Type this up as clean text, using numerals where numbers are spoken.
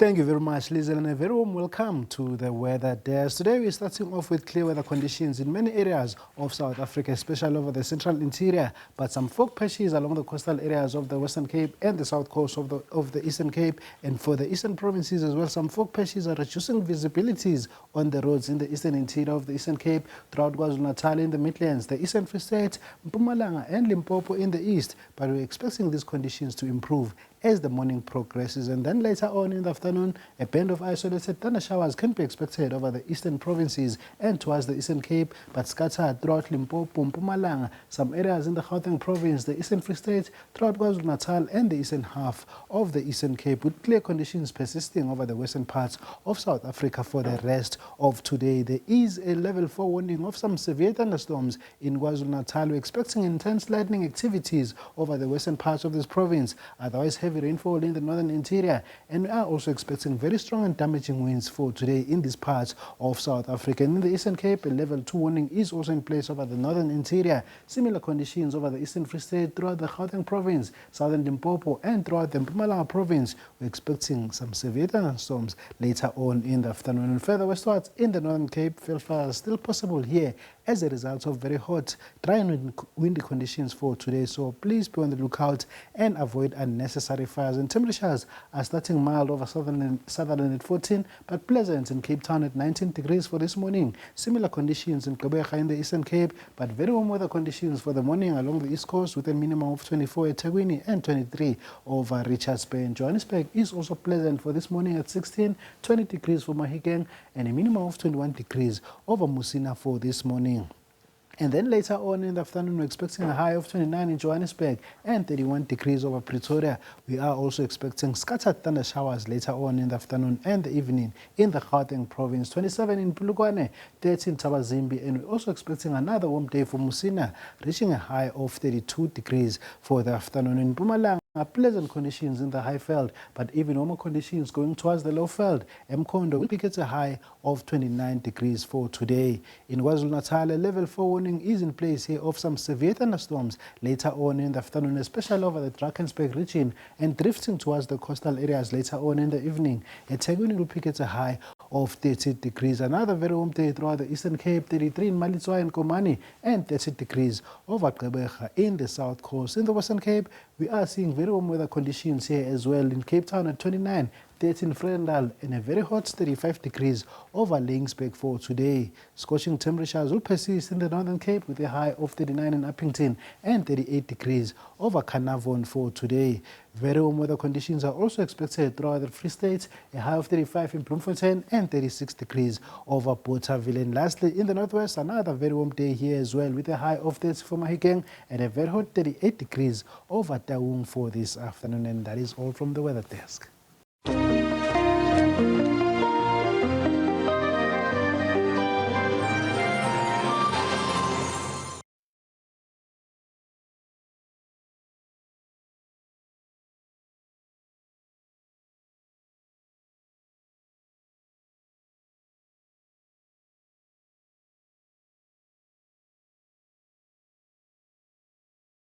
Thank you very much, Liz, and a very warm welcome to the weather desk. Today we're starting off with clear weather conditions in many areas of South Africa, especially over the central interior, but some fog patches along the coastal areas of the Western Cape and the south coast of the Eastern Cape, and for the eastern provinces as well. Some fog patches are reducing visibilities on the roads in the eastern interior of the Eastern Cape, throughout KwaZulu-Natal in the Midlands, the Eastern Free State, Mpumalanga and Limpopo in the east, but we're expecting these conditions to improve as the morning progresses, and then later on in the afternoon, a band of isolated thunder showers can be expected over the eastern provinces and towards the Eastern Cape, but scattered throughout Limpopo, Mpumalanga, some areas in the Gauteng province, the Eastern Free State, throughout KwaZulu-Natal and the eastern half of the Eastern Cape, with clear conditions persisting over the western parts of South Africa for the rest of today. There is a level 4 warning of some severe thunderstorms in KwaZulu-Natal. We're expecting intense lightning activities over the western parts of this province, otherwise heavy rainfall in the northern interior, and we are also expecting very strong and damaging winds for today in these parts of South Africa. And in the Eastern Cape, a level 2 warning is also in place over the northern interior. Similar conditions over the Eastern Free State, throughout the Gauteng province, southern Limpopo and throughout the Mpumalanga province. We're expecting some severe thunderstorms later on in the afternoon. And further westwards in the Northern Cape, fire is still possible here as a result of very hot, dry and windy conditions for today. So please be on the lookout and avoid unnecessary fires. And temperatures are starting mild over southern at 14, but pleasant in Cape Town at 19 degrees for this morning. Similar conditions in Gqeberha in the Eastern Cape, but very warm weather conditions for the morning along the East Coast, with a minimum of 24 at eThekwini and 23 over Richards Bay. And Johannesburg is also pleasant for this morning at 16, 20 degrees for Mahikeng, and a minimum of 21 degrees over Musina for this morning. And then later on in the afternoon, we're expecting a high of 29 in Johannesburg and 31 degrees over Pretoria. We are also expecting scattered thunder showers later on in the afternoon and the evening in the Gauteng province. 27 in Polokwane, 30 in Tabazimbi, and we're also expecting another warm day for Musina, reaching a high of 32 degrees for the afternoon. In Mpumalanga, pleasant conditions in the high veld, but even warmer conditions going towards the low veld. Mkondo will pick at a high of 29 degrees for today. In KwaZulu-Natal, a level 4 warning is in place here of some severe thunderstorms later on in the afternoon, especially over the Drakensberg region, and drifting towards the coastal areas later on in the evening. eThekwini will pick at a high of 30 degrees. Another very warm day throughout the Eastern Cape, 33 in Malitswa and Komani, and 30 degrees over Gqeberha in the south coast. In the Western Cape, we are seeing very warm weather conditions here as well. In Cape Town at 29, 30 in Vredendal, and a very hot 35 degrees over Laingsburg for today. Scorching temperatures will persist in the Northern Cape with a high of 39 in Uppington and 38 degrees over Carnarvon for today. Very warm weather conditions are also expected throughout the Free State, a high of 35 in Bloemfontein and 36 degrees over Bothaville. And lastly, in the Northwest, another very warm day here as well, with a high of 30 for Mahikeng and a very hot 38 degrees over Taung for this afternoon. And that is all from the weather desk.